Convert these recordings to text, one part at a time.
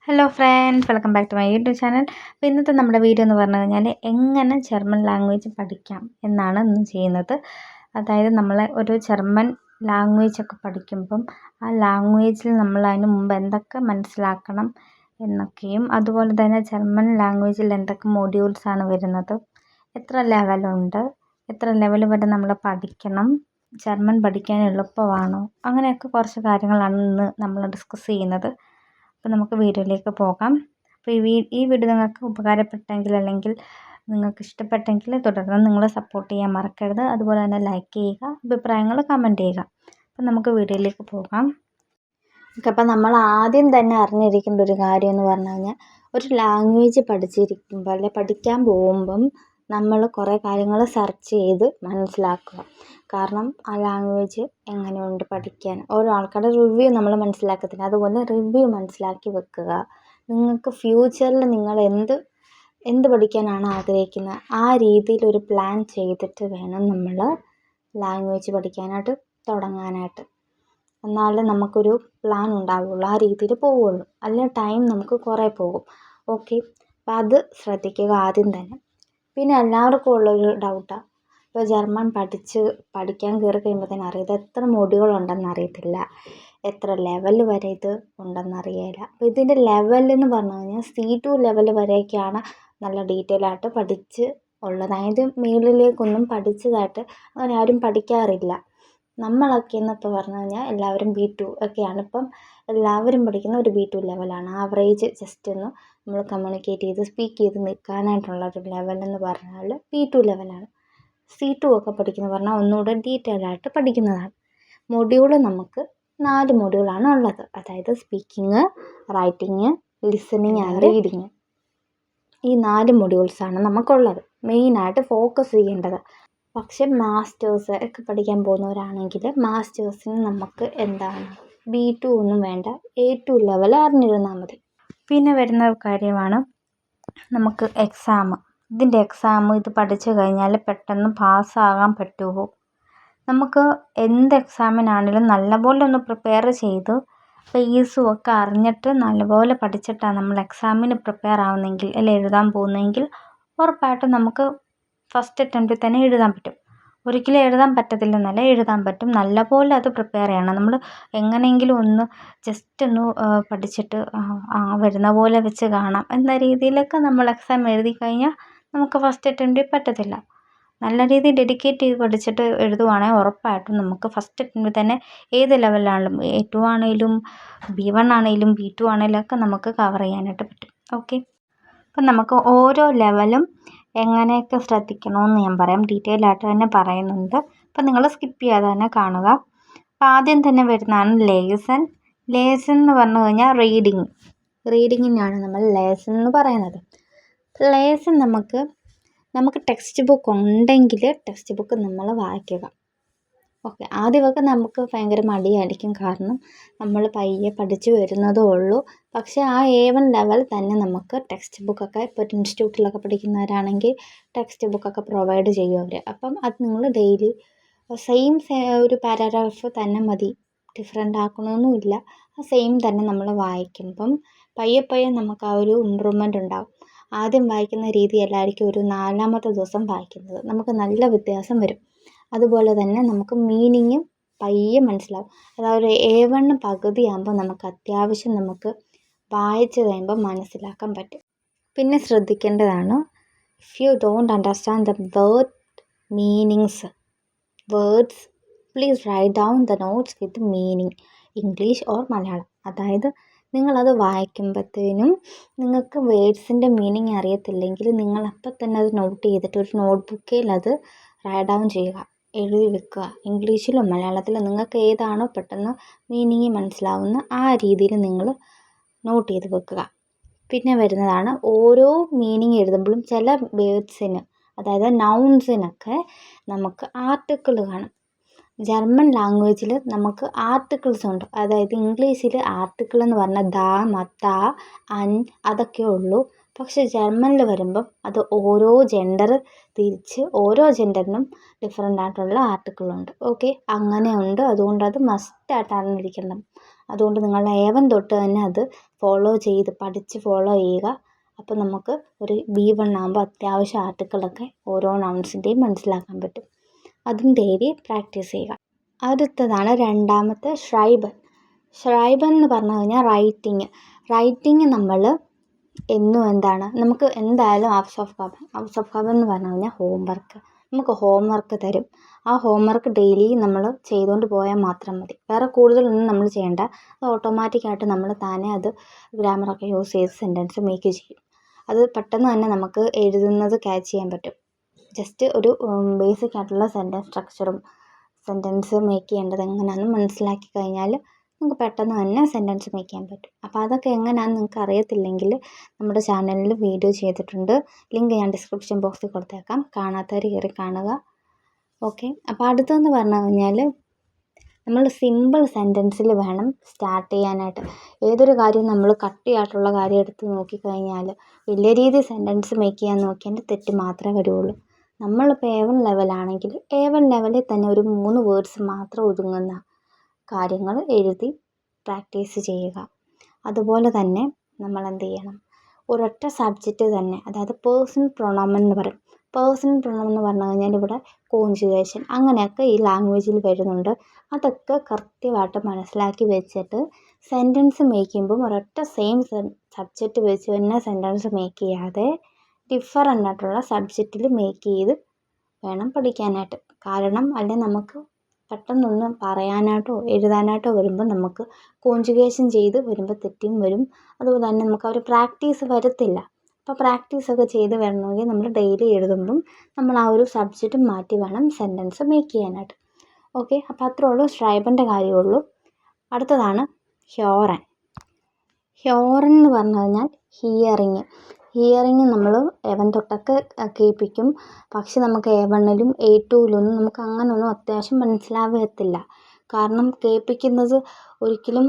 Hello friends, welcome back to my YouTube channel. അപ്പോൾ ഇന്നത്തെ നമ്മുടെ വീഡിയോ എന്ന് പറഞ്ഞു കഴിഞ്ഞാൽ എങ്ങനെ ജർമ്മൻ ലാംഗ്വേജ് പഠിക്കാം എന്നാണ് ഇന്ന് ചെയ്യുന്നത്. അതായത് നമ്മൾ ഒരു ജർമ്മൻ ലാംഗ്വേജ് ഒക്കെ പഠിക്കുമ്പം ആ ലാംഗ്വേജിൽ നമ്മൾ അതിന് മുമ്പ് എന്തൊക്കെ മനസ്സിലാക്കണം എന്നൊക്കെയും, അതുപോലെ തന്നെ ജർമ്മൻ ലാംഗ്വേജിൽ എന്തൊക്കെ മൊഡ്യൂൾസാണ് വരുന്നത്, എത്ര ലെവലുണ്ട്, എത്ര ലെവൽ വരെ നമ്മൾ പഠിക്കണം, ജർമ്മൻ പഠിക്കാൻ എളുപ്പമാണോ, അങ്ങനെയൊക്കെ കുറച്ച് കാര്യങ്ങളാണ് ഇന്ന് നമ്മൾ ഡിസ്കസ് ചെയ്യുന്നത്. അപ്പോൾ നമുക്ക് വീഡിയോയിലേക്ക് പോകാം. അപ്പോൾ ഈ വീഡിയോ നിങ്ങൾക്ക് ഉപകാരപ്പെട്ടെങ്കിൽ അല്ലെങ്കിൽ നിങ്ങൾക്ക് ഇഷ്ടപ്പെട്ടെങ്കിൽ തുടർന്ന് നിങ്ങൾ സപ്പോർട്ട് ചെയ്യാൻ മറക്കരുത്. അതുപോലെ തന്നെ ലൈക്ക് ചെയ്യുക, അഭിപ്രായങ്ങൾ കമൻറ്റ് ചെയ്യുക. അപ്പോൾ നമുക്ക് വീഡിയോയിലേക്ക് പോകാം. ഓക്കെ, അപ്പോൾ നമ്മൾ ആദ്യം തന്നെ അറിഞ്ഞിരിക്കേണ്ട ഒരു കാര്യം എന്ന് പറഞ്ഞു കഴിഞ്ഞാൽ, ഒരു ലാംഗ്വേജ് പഠിച്ചിരിക്കുമ്പോൾ അല്ലെ പഠിക്കാൻ പോകുമ്പം നമ്മൾ കുറേ കാര്യങ്ങൾ സെർച്ച് ചെയ്ത് മനസ്സിലാക്കുക. കാരണം ആ ലാംഗ്വേജ് എങ്ങനെയുണ്ട് പഠിക്കാൻ, ഓരോ ആൾക്കാരുടെ റിവ്യൂ നമ്മൾ മനസ്സിലാക്കത്തില്ല. അതുപോലെ റിവ്യൂ മനസ്സിലാക്കി വെക്കുക. നിങ്ങൾക്ക് ഫ്യൂച്ചറിൽ നിങ്ങൾ എന്ത് പഠിക്കാനാണ് ആഗ്രഹിക്കുന്നത് ആ രീതിയിൽ ഒരു പ്ലാൻ ചെയ്തിട്ട് വേണം നമ്മൾ ലാംഗ്വേജ് പഠിക്കാനായിട്ട് തുടങ്ങാനായിട്ട്. എന്നാലേ നമുക്കൊരു പ്ലാൻ ഉണ്ടാവുള്ളൂ, ആ രീതിയിൽ പോവുള്ളൂ. അല്ലെങ്കിൽ ടൈം നമുക്ക് കുറേ പോകും. ഓക്കെ, അപ്പം അത് ശ്രദ്ധിക്കുക ആദ്യം തന്നെ. പിന്നെ എല്ലാവർക്കും ഉള്ളൊരു ഡൗട്ടാണ്, ഇപ്പോൾ ജർമ്മൻ പഠിക്കാൻ കയറി കഴിയുമ്പോൾ തന്നെ അറിയാം ഇത് എത്ര മൊഡ്യൂളുണ്ടെന്ന് അറിയത്തില്ല, എത്ര ലെവൽ വരെ ഇത് ഉണ്ടെന്നറിയില്ല. അപ്പോൾ ഇതിൻ്റെ ലെവലെന്ന് പറഞ്ഞു കഴിഞ്ഞാൽ C2 ലെവൽ വരെയൊക്കെയാണ് നല്ല ഡീറ്റെയിൽ ആയിട്ട് പഠിച്ച് ഉള്ളത്. അതായത് മുകളിലേക്കൊന്നും പഠിച്ചതായിട്ട് അങ്ങനെ ആരും പഠിക്കാറില്ല. നമ്മളൊക്കെ എന്നപ്പോൾ പറഞ്ഞു കഴിഞ്ഞാൽ എല്ലാവരും B2 ഒക്കെയാണ് ഇപ്പം എല്ലാവരും പഠിക്കുന്ന ഒരു B2 ലെവലാണ്. ആവറേജ് ജസ്റ്റ് ഒന്ന് നമ്മൾ കമ്മ്യൂണിക്കേറ്റ് ചെയ്ത് സ്പീക്ക് ചെയ്ത് നിൽക്കാനായിട്ടുള്ള ഒരു ലെവലെന്ന് പറഞ്ഞാൽ B2 ലെവലാണ്. C2 ഒക്കെ പഠിക്കുന്ന പറഞ്ഞാൽ ഒന്നുകൂടെ ഡീറ്റെയിൽ ആയിട്ട് പഠിക്കുന്നതാണ്. മൊഡ്യൂൾ നമുക്ക് 4 മൊഡ്യൂളാണ് ഉള്ളത്. അതായത് speaking, writing, listening and reading. ഈ 4 മൊഡ്യൂൾസാണ് നമുക്കുള്ളത്, മെയിനായിട്ട് ഫോക്കസ് ചെയ്യേണ്ടത്. പക്ഷെ മാസ്റ്റേഴ്സ് ഒക്കെ പഠിക്കാൻ പോകുന്നവരാണെങ്കിൽ മാസ്റ്റേഴ്സിന് നമുക്ക് എന്താണ് B2 ഒന്നും വേണ്ട, A2 ലെവൽ അറിഞ്ഞിരുന്നാൽ മതി. പിന്നെ വരുന്ന കാര്യമാണ് നമുക്ക് എക്സാം. ഇതിൻ്റെ എക്സാം ഇത് പഠിച്ചു കഴിഞ്ഞാൽ പെട്ടെന്ന് പാസ്സാകാൻ പറ്റുമോ? നമുക്ക് എന്ത് എക്സാമിനാണെങ്കിലും നല്ലപോലെ ഒന്ന് പ്രിപ്പയർ ചെയ്ത് ഫേസും ഒക്കെ അറിഞ്ഞിട്ട് നല്ലപോലെ പഠിച്ചിട്ടാണ് നമ്മൾ എക്സാമിന് പ്രിപ്പയർ ആവുന്നെങ്കിൽ അല്ലെങ്കിൽ എഴുതാൻ പോകുന്നതെങ്കിൽ ഉറപ്പായിട്ടും നമുക്ക് ഫസ്റ്റ് അറ്റംപ്റ്റിൽ തന്നെ എഴുതാൻ പറ്റും. ഒരിക്കലും എഴുതാൻ പറ്റത്തില്ലെന്നല്ല, എഴുതാൻ പറ്റും. നല്ലപോലെ അത് പ്രിപ്പയർ ചെയ്യണം. നമ്മൾ എങ്ങനെയെങ്കിലും ഒന്ന് ജസ്റ്റ് ഒന്ന് പഠിച്ചിട്ട് വരുന്ന പോലെ വെച്ച് കാണാം എന്ന രീതിയിലൊക്കെ നമ്മൾ എക്സാം എഴുതി കഴിഞ്ഞാൽ നമുക്ക് ഫസ്റ്റ് അറ്റംപ്റ്റിൽ പറ്റത്തില്ല. നല്ല രീതിയിൽ ഡെഡിക്കേറ്റ് ചെയ്ത് പഠിച്ചിട്ട് എഴുതുവാണെങ്കിൽ ഉറപ്പായിട്ടും നമുക്ക് ഫസ്റ്റ് അറ്റംപ്റ്റിൽ തന്നെ ഏത് ലെവലിലാണെങ്കിലും A2 ആണെങ്കിലും B1 ആണെങ്കിലും B2 ആണെങ്കിലും ഒക്കെ നമുക്ക് കവർ ചെയ്യാനായിട്ട് പറ്റും. ഓക്കെ, അപ്പം നമുക്ക് ഓരോ ലെവലും എങ്ങനെയൊക്കെ ശ്രദ്ധിക്കണമെന്ന് ഞാൻ പറയാം, ഡീറ്റെയിൽ ആയിട്ട് തന്നെ പറയുന്നുണ്ട്. അപ്പം നിങ്ങൾ സ്കിപ്പ് ചെയ്യാതെ തന്നെ കാണുക. അപ്പം ആദ്യം തന്നെ വരുന്നതാണ് ലേസൺ. ലേസൺ എന്ന് പറഞ്ഞു കഴിഞ്ഞാൽ റീഡിങ്ങിനാണ് നമ്മൾ ലേസൺ എന്ന് പറയുന്നത്. ലേസൺ നമുക്ക് ടെക്സ്റ്റ് ബുക്ക് ഉണ്ടെങ്കിൽ ടെക്സ്റ്റ് ബുക്ക് നമ്മൾ വായിക്കുക. ഓക്കെ, ആദ്യമൊക്കെ നമുക്ക് ഭയങ്കര മടിയായിരിക്കും, കാരണം നമ്മൾ പയ്യെ പഠിച്ചു വരുന്നതേ ഉള്ളൂ. പക്ഷേ ആ A1 ലെവൽ തന്നെ നമുക്ക് ടെക്സ്റ്റ് ബുക്കൊക്കെ ഇപ്പോൾ ഇൻസ്റ്റിറ്റ്യൂട്ടിലൊക്കെ പഠിക്കുന്നവരാണെങ്കിൽ ടെക്സ്റ്റ് ബുക്കൊക്കെ പ്രൊവൈഡ് ചെയ്യും അവർ. അപ്പം അത് നിങ്ങൾ ഡെയിലി സെയിം ഒരു പാരഗ്രാഫ് തന്നെ മതി, ഡിഫറെൻ്റ് ആക്കണമെന്നുമില്ല. ആ സെയിം തന്നെ നമ്മൾ വായിക്കുമ്പം പയ്യെ നമുക്ക് ആ ഒരു ഇമ്പ്രൂവ്മെൻ്റ് ഉണ്ടാവും. ആദ്യം വായിക്കുന്ന രീതിയല്ലായിരിക്കും ഒരു 4ാമത്തെ ദിവസം വായിക്കുന്നത്, നമുക്ക് നല്ല വ്യത്യാസം വരും. അതുപോലെ തന്നെ നമുക്ക് മീനിങ് പയ്യെ മനസ്സിലാവും. അതായത് A1 പകുതിയാകുമ്പോൾ നമുക്ക് അത്യാവശ്യം നമുക്ക് വായിച്ച് കഴിയുമ്പോൾ മനസ്സിലാക്കാൻ പറ്റും. പിന്നെ ശ്രദ്ധിക്കേണ്ടതാണ്, if you don't understand the words please write down the notes with meaning, English or Malayalam. അതായത് നിങ്ങളത് വായിക്കുമ്പോഴത്തേനും നിങ്ങൾക്ക് വേർഡ്സിൻ്റെ മീനിങ് അറിയത്തില്ലെങ്കിൽ നിങ്ങൾ അപ്പം തന്നെ അത് നോട്ട് ചെയ്തിട്ട് ഒരു നോട്ട്ബുക്കിൽ അത് റൈറ്റ് ഡൗൺ ചെയ്യുക, എഴുതി വെക്കുക. ഇംഗ്ലീഷിലോ മലയാളത്തിലോ നിങ്ങൾക്ക് ഏതാണോ പെട്ടെന്ന് മീനിങ് മനസ്സിലാവുന്ന ആ രീതിയിൽ നിങ്ങൾ നോട്ട് ചെയ്ത് വെക്കുക. പിന്നെ വരുന്നതാണ് ഓരോ മീനിങ് എഴുതുമ്പോഴും ചില വേർഡ്സിന്, അതായത് നൗൺസിനൊക്കെ നമുക്ക് ആർട്ടിക്കിൾ കാണും. ജർമ്മൻ ലാംഗ്വേജിൽ നമുക്ക് ആർട്ടിക്കിൾസ് ഉണ്ട്. അതായത് ഇംഗ്ലീഷിൽ ആർട്ടിക്കിൾ എന്ന് പറഞ്ഞാൽ ദ, മത്ത, അൻ അതൊക്കെ ഉള്ളൂ. പക്ഷെ ജർമ്മനിൽ വരുമ്പം അത് ഓരോ ജെൻഡർ തിരിച്ച് ഓരോ ജെൻഡറിനും ഡിഫറെൻ്റ് ആയിട്ടുള്ള ആർട്ടിക്കിളുണ്ട്. ഓക്കെ, അങ്ങനെ ഉണ്ട്. അതുകൊണ്ട് അത് മസ്റ്റായിട്ട് അറിഞ്ഞിരിക്കണം. അതുകൊണ്ട് നിങ്ങൾ A1 തൊട്ട് തന്നെ അത് പഠിച്ച് ഫോളോ ചെയ്യുക. അപ്പോൾ നമുക്ക് ഒരു B1 ആകുമ്പോൾ അത്യാവശ്യം ആർട്ടിക്കിളൊക്കെ ഓരോ നൗൺസിൻ്റെയും മനസ്സിലാക്കാൻ പറ്റും. അതും ഡെയിലി പ്രാക്ടീസ് ചെയ്യുക. അടുത്തതാണ് രണ്ടാമത്തെ ഷ്രൈബൻ. ഷ്രൈബൻ എന്ന് പറഞ്ഞു കഴിഞ്ഞാൽ റൈറ്റിങ് നമ്മൾ എന്നും നമുക്ക് എന്തായാലും ഹൗസ് ഓഫ് കാബൻ എന്ന് പറഞ്ഞു കഴിഞ്ഞാൽ നമുക്ക് ഹോംവർക്ക് തരും. ആ ഹോംവർക്ക് ഡെയിലി നമ്മൾ ചെയ്തുകൊണ്ട് പോയാൽ മാത്രം മതി. വേറെ കൂടുതലൊന്നും നമ്മൾ ചെയ്യേണ്ട. അത് ഓട്ടോമാറ്റിക്കായിട്ട് നമ്മൾ താനെ അത് ഗ്രാമറൊക്കെ യൂസ് ചെയ്ത് സെൻറ്റൻസ് മേക്ക് ചെയ്യും. അത് പെട്ടെന്ന് തന്നെ നമുക്ക് എഴുതുന്നത് ക്യാച്ച് ചെയ്യാൻ പറ്റും. ജസ്റ്റ് ഒരു ബേസിക് ആയിട്ടുള്ള സെൻറ്റൻസ് സ്ട്രക്ചറും സെൻറ്റൻസ് മേക്ക് ചെയ്യേണ്ടത് എങ്ങനെയാണെന്ന് മനസ്സിലാക്കി കഴിഞ്ഞാൽ നമുക്ക് പെട്ടെന്ന് തന്നെ സെൻറ്റൻസ് മേക്ക് ചെയ്യാൻ പറ്റും. അപ്പോൾ അതൊക്കെ എങ്ങനെയാണെന്ന് നിങ്ങൾക്ക് അറിയത്തില്ലെങ്കിൽ നമ്മുടെ ചാനലിൽ വീഡിയോ ചെയ്തിട്ടുണ്ട്. ലിങ്ക് ഞാൻ ഡിസ്ക്രിപ്ഷൻ ബോക്സിൽ കൊടുത്തേക്കാം. കാണാത്തവർ കയറി കാണുക. ഓക്കെ. അപ്പോൾ അടുത്തെന്ന് പറഞ്ഞു കഴിഞ്ഞാൽ നമ്മൾ സിമ്പിൾ സെൻറ്റൻസിൽ വേണം സ്റ്റാർട്ട് ചെയ്യാനായിട്ട്. ഏതൊരു കാര്യം നമ്മൾ കട്ടിയായിട്ടുള്ള കാര്യം എടുത്ത് നോക്കിക്കഴിഞ്ഞാൽ വലിയ രീതിയിൽ സെൻറ്റൻസ് മേക്ക് ചെയ്യാൻ നോക്കിയാൽ തെറ്റ് മാത്രമേ വരുള്ളൂ. നമ്മളിപ്പോൾ A1 ലെവലാണെങ്കിൽ A1 ലെവലിൽ തന്നെ ഒരു 3 വേർഡ്സ് മാത്രം ഒതുങ്ങുന്ന കാര്യങ്ങൾ എഴുതി പ്രാക്ടീസ് ചെയ്യുക. അതുപോലെ തന്നെ നമ്മൾ എന്ത് ചെയ്യണം, ഒരൊറ്റ സബ്ജക്റ്റ് തന്നെ, അതായത് പേഴ്സണൽ പ്രൊണൗമൻ എന്ന് പറയും. പേഴ്സണൽ പ്രൊണൗമൻ എന്ന് പറഞ്ഞു കഴിഞ്ഞാൽ ഇവിടെ കോൺജുഗേഷൻ അങ്ങനെയൊക്കെ ഈ ലാംഗ്വേജിൽ വരുന്നുണ്ട്. അതൊക്കെ കൃത്യമായിട്ട് മനസ്സിലാക്കി വെച്ചിട്ട് സെൻറ്റൻസ് മേക്ക് ചെയ്യുമ്പോൾ ഒരൊറ്റ സെയിം സബ്ജക്റ്റ് വെച്ച് തന്നെ സെൻറ്റൻസ് മേക്ക് ചെയ്യാതെ ഡിഫറൻ്റ് ആയിട്ടുള്ള സബ്ജക്റ്റിൽ മേക്ക് ചെയ്ത് വേണം പഠിക്കാനായിട്ട്. കാരണം അല്ലെങ്കിൽ നമുക്ക് പെട്ടെന്നൊന്ന് പറയാനായിട്ടോ എഴുതാനായിട്ടോ വരുമ്പോൾ നമുക്ക് കോൺജുഗേഷൻ ചെയ്ത് വരുമ്പോൾ തെറ്റും വരും. അതുപോലെ തന്നെ നമുക്ക് ഒരു പ്രാക്ടീസ് വരത്തില്ല. അപ്പോൾ പ്രാക്ടീസൊക്കെ ചെയ്ത് വരണമെങ്കിൽ നമ്മൾ ഡെയിലി എഴുതുമ്പം നമ്മൾ ആ ഒരു സബ്ജക്റ്റ് മാറ്റി വേണം സെൻറ്റൻസ് മേക്ക് ചെയ്യാനായിട്ട്. ഓക്കെ. അപ്പോൾ അത്രേ ഉള്ളൂ, ഷ്രൈബൻ്റെ കാര്യമുള്ളൂ. അടുത്തതാണ് ഹ്യോറൻ. ഹ്യോറൻ എന്ന് പറഞ്ഞു കഴിഞ്ഞാൽ ഹിയറിങ് നമ്മൾ A1 തൊട്ടൊക്കെ കേൾപ്പിക്കും. പക്ഷെ നമുക്ക് A1ലും A2യിലൊന്നും നമുക്ക് അങ്ങനെയൊന്നും അത്യാവശ്യം മനസ്സിലാവത്തില്ല. കാരണം കേൾപ്പിക്കുന്നത് ഒരിക്കലും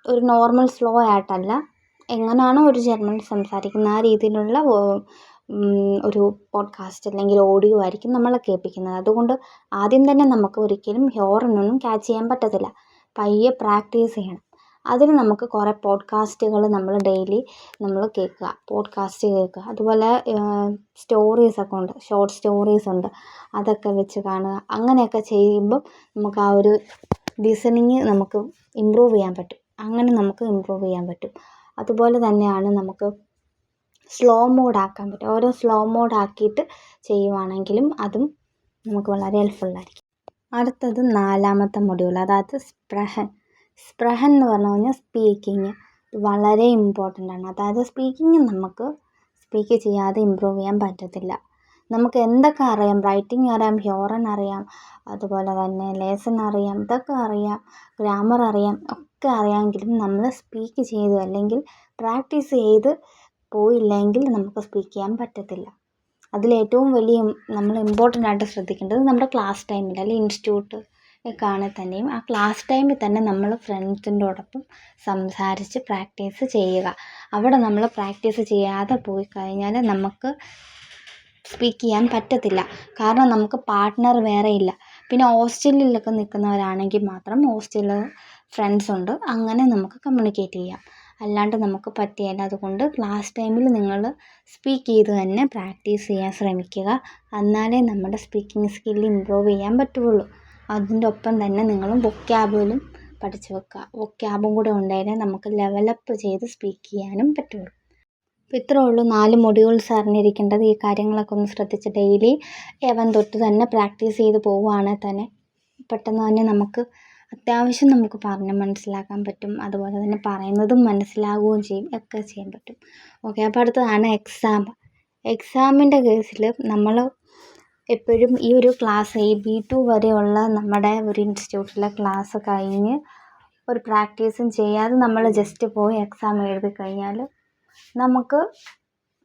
ഒരു നോർമൽ സ്ലോ ആയിട്ടല്ല, എങ്ങനെയാണോ ഒരു ജർമ്മൻ സംസാരിക്കുന്ന ആ രീതിയിലുള്ള ഒരു പോഡ്കാസ്റ്റ് അല്ലെങ്കിൽ ഓഡിയോ ആയിരിക്കും നമ്മളെ കേൾപ്പിക്കുന്നത്. അതുകൊണ്ട് ആദ്യം തന്നെ നമുക്ക് ഒരിക്കലും ഹ്യോറനൊന്നും ക്യാച്ച് ചെയ്യാൻ പറ്റത്തില്ല. പയ്യെ പ്രാക്ടീസ് ചെയ്യണം. അതിന് നമുക്ക് കുറേ പോഡ്കാസ്റ്റുകൾ നമ്മൾ ഡെയിലി പോഡ്കാസ്റ്റ് കേൾക്കുക. അതുപോലെ സ്റ്റോറീസൊക്കെ ഉണ്ട്, ഷോർട്ട് സ്റ്റോറീസ് ഉണ്ട്, അതൊക്കെ വെച്ച് കാണുക. അങ്ങനെയൊക്കെ ചെയ്യുമ്പം നമുക്ക് ആ ഒരു ലിസണിങ് നമുക്ക് ഇമ്പ്രൂവ് ചെയ്യാൻ പറ്റും. അതുപോലെ തന്നെയാണ് നമുക്ക് സ്ലോ മോഡാക്കാൻ പറ്റും. ഓരോ സ്ലോ മോഡാക്കിയിട്ട് ചെയ്യുവാണെങ്കിലും അതും നമുക്ക് വളരെ ഹെൽപ്ഫുള്ളായിരിക്കും. അടുത്തത് 4ാമത്തെ മൊഡ്യൂൾ, അതായത് സ്പ്രഹൻ എന്ന് പറഞ്ഞു കഴിഞ്ഞാൽ സ്പീക്കിങ് വളരെ ഇമ്പോർട്ടൻ്റ് ആണ്. അതായത് സ്പീക്കിങ് നമുക്ക് സ്പീക്ക് ചെയ്യാതെ ഇമ്പ്രൂവ് ചെയ്യാൻ പറ്റത്തില്ല. നമുക്ക് എന്തൊക്കെ അറിയാം, റൈറ്റിംഗ് അറിയാം, ഹ്യോറൻ അറിയാം, അതുപോലെ തന്നെ ലേസൺ അറിയാം, ഇതൊക്കെ അറിയാം, ഗ്രാമർ അറിയാം, ഒക്കെ അറിയാമെങ്കിലും നമ്മൾ സ്പീക്ക് ചെയ്തു അല്ലെങ്കിൽ പ്രാക്ടീസ് ചെയ്ത് പോയില്ലെങ്കിൽ നമുക്ക് സ്പീക്ക് ചെയ്യാൻ പറ്റത്തില്ല. അതിലേറ്റവും വലിയ നമ്മൾ ഇമ്പോർട്ടൻ്റ് ആയിട്ട് ശ്രദ്ധിക്കേണ്ടത് നമ്മുടെ ക്ലാസ് ടൈമിൽ അല്ലെങ്കിൽ ഇൻസ്റ്റിറ്റ്യൂട്ട് ഒക്കെ തന്നെയും ആ ക്ലാസ് ടൈമിൽ തന്നെ നമ്മൾ ഫ്രണ്ട്സിൻ്റോടൊപ്പം സംസാരിച്ച് പ്രാക്ടീസ് ചെയ്യുക. അവിടെ നമ്മൾ പ്രാക്ടീസ് ചെയ്യാതെ പോയി കഴിഞ്ഞാൽ നമുക്ക് സ്പീക്ക് ചെയ്യാൻ പറ്റത്തില്ല. കാരണം നമുക്ക് പാർട്ട്ണർ വേറെ ഇല്ല. പിന്നെ ഹോസ്റ്റലിലൊക്കെ നിൽക്കുന്നവരാണെങ്കിൽ മാത്രം ഹോസ്റ്റലിൽ ഫ്രണ്ട്സ് ഉണ്ട്, അങ്ങനെ നമുക്ക് കമ്മ്യൂണിക്കേറ്റ് ചെയ്യാം. അല്ലാണ്ട് നമുക്ക് പറ്റുകയില്ല. അതുകൊണ്ട് ക്ലാസ് ടൈമിൽ നിങ്ങൾ സ്പീക്ക് ചെയ്ത് തന്നെ പ്രാക്ടീസ് ചെയ്യാൻ ശ്രമിക്കുക. എന്നാലേ നമ്മുടെ സ്പീക്കിംഗ് സ്കില്ല് ഇമ്പ്രൂവ് ചെയ്യാൻ പറ്റുള്ളൂ. അതിൻ്റെ ഒപ്പം തന്നെ നിങ്ങൾ വൊക്കാബുലും പഠിച്ചു വെക്കുക. വൊക്കാബും കൂടെ ഉണ്ടെങ്കിലേ നമുക്ക് ലെവലപ്പ് ചെയ്ത് സ്പീക്ക് ചെയ്യാനും പറ്റുള്ളൂ. അപ്പോൾ ഇത്രേ ഉള്ളൂ 4 മൊഡ്യൂൾസ് അറിഞ്ഞിരിക്കേണ്ടത്. ഈ കാര്യങ്ങളൊക്കെ ഒന്ന് ശ്രദ്ധിച്ച് ഡെയിലി A1 തൊട്ട് തന്നെ പ്രാക്ടീസ് ചെയ്ത് പോവുകയാണെങ്കിൽ തന്നെ പെട്ടെന്ന് തന്നെ നമുക്ക് അത്യാവശ്യം നമുക്ക് പറഞ്ഞ് മനസ്സിലാക്കാൻ പറ്റും. അതുപോലെ തന്നെ പറയുന്നതും മനസ്സിലാവുകയും ചെയ്യും, ഒക്കെ ചെയ്യാൻ പറ്റും. ഓക്കെ. അപ്പോൾ അടുത്തതാണ് എക്സാമിൻ്റെ കേസിൽ നമ്മൾ എപ്പോഴും ഈ ഒരു ക്ലാസ് B2 വരെയുള്ള നമ്മുടെ ഒരു ഇൻസ്റ്റിറ്റ്യൂട്ടിലെ ക്ലാസ് കഴിഞ്ഞ് ഒരു പ്രാക്ടീസും ചെയ്യാതെ നമ്മൾ ജസ്റ്റ് പോയി എക്സാം എഴുതി കഴിഞ്ഞാൽ നമുക്ക്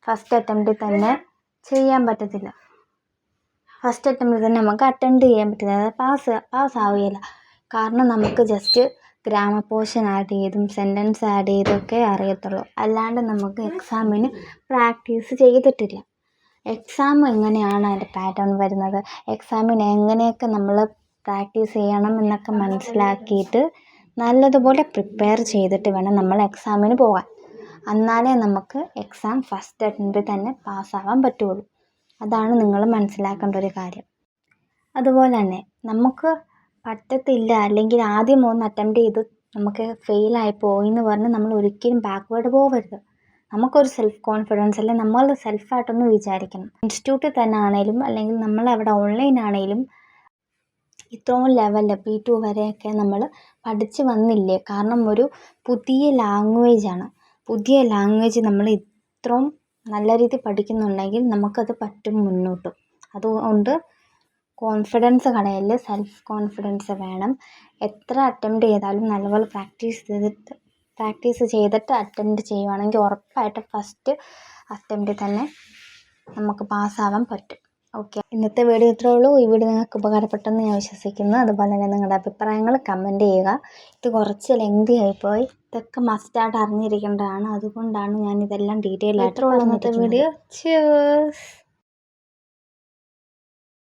ഫസ്റ്റ് അറ്റംപ്റ്റിൽ തന്നെ ചെയ്യാൻ പറ്റത്തില്ല. ഫസ്റ്റ് അറ്റംപ്റ്റിൽ തന്നെ നമുക്ക് അറ്റൻഡ് ചെയ്യാൻ പറ്റില്ല, അതായത് പാസ്സാവുകയില്ല. കാരണം നമുക്ക് ജസ്റ്റ് ഗ്രാമർ പോർഷൻ ആഡ് ചെയ്തും സെൻറ്റൻസ് ആഡ് ചെയ്തൊക്കെ അറിയത്തുള്ളൂ. അല്ലാണ്ട് നമുക്ക് എക്സാമിന് പ്രാക്ടീസ് ചെയ്തിട്ടില്ല. എക്സാം എങ്ങനെയാണ് അതിൻ്റെ പാറ്റേൺ വരുന്നത്, എക്സാമിന് എങ്ങനെയൊക്കെ നമ്മൾ പ്രാക്ടീസ് ചെയ്യണം എന്നൊക്കെ മനസ്സിലാക്കിയിട്ട് നല്ലതുപോലെ പ്രിപ്പയർ ചെയ്തിട്ട് വേണം നമ്മൾ എക്സാമിന് പോകാൻ. എന്നാലേ നമുക്ക് എക്സാം ഫസ്റ്റ് അറ്റംപ്റ്റിൽ തന്നെ പാസ്സാവാൻ പറ്റുള്ളൂ. അതാണ് നിങ്ങൾ മനസ്സിലാക്കേണ്ട ഒരു കാര്യം. അതുപോലെ തന്നെ നമുക്ക് പറ്റത്തില്ല, അല്ലെങ്കിൽ ആദ്യം ഒന്ന് അറ്റംപ്റ്റ് ചെയ്ത് നമുക്ക് ഫെയിലായി പോയി എന്ന് പറഞ്ഞ് നമ്മൾ ഒരിക്കലും ബാക്ക്വേർഡ് പോകരുത്. നമുക്കൊരു സെൽഫ് കോൺഫിഡൻസ്, അല്ലെങ്കിൽ നമ്മൾ സെൽഫായിട്ടൊന്ന് വിചാരിക്കണം. ഇൻസ്റ്റിറ്റ്യൂട്ടിൽ തന്നെ ആണെങ്കിലും അല്ലെങ്കിൽ നമ്മളവിടെ ഓൺലൈൻ ആണെങ്കിലും ഇത്രയും ലെവലിൽ P2 വരെയൊക്കെ നമ്മൾ പഠിച്ച് വന്നില്ലേ? കാരണം ഒരു പുതിയ ലാംഗ്വേജാണ്. പുതിയ ലാംഗ്വേജ് നമ്മൾ ഇത്രയും നല്ല രീതിയിൽ പഠിക്കുന്നുണ്ടെങ്കിൽ നമുക്കത് പറ്റും മുന്നോട്ടും. അതുകൊണ്ട് കോൺഫിഡൻസ് കളയല്, സെൽഫ് കോൺഫിഡൻസ് വേണം. എത്ര അറ്റംപ്റ്റ് ചെയ്താലും നല്ലപോലെ പ്രാക്ടീസ് ചെയ്തിട്ട് അറ്റംപ്റ്റ് ചെയ്യുവാണെങ്കിൽ ഉറപ്പായിട്ടും ഫസ്റ്റ് അറ്റംപ്റ്റിൽ തന്നെ നമുക്ക് പാസ്സാവാൻ പറ്റും. ഓക്കെ, ഇന്നത്തെ വീഡിയോ ഇത്രേ ഉള്ളൂ. ഈ വീഡിയോ നിങ്ങൾക്ക് ഉപകാരപ്പെട്ടെന്ന് ഞാൻ വിശ്വസിക്കുന്നു. അതുപോലെ തന്നെ നിങ്ങളുടെ അഭിപ്രായങ്ങൾ കമൻറ്റ് ചെയ്യുക. ഇത് കുറച്ച് ലെങ്തി ആയിപ്പോയി. ഇതൊക്കെ മസ്റ്റായിട്ട് അറിഞ്ഞിരിക്കേണ്ടതാണ്. അതുകൊണ്ടാണ് ഞാൻ ഇതെല്ലാം ഡീറ്റെയിൽ ആയിട്ട് പറഞ്ഞിരിക്കുന്നത്. ഇന്നത്തെ വീഡിയോ. cheers.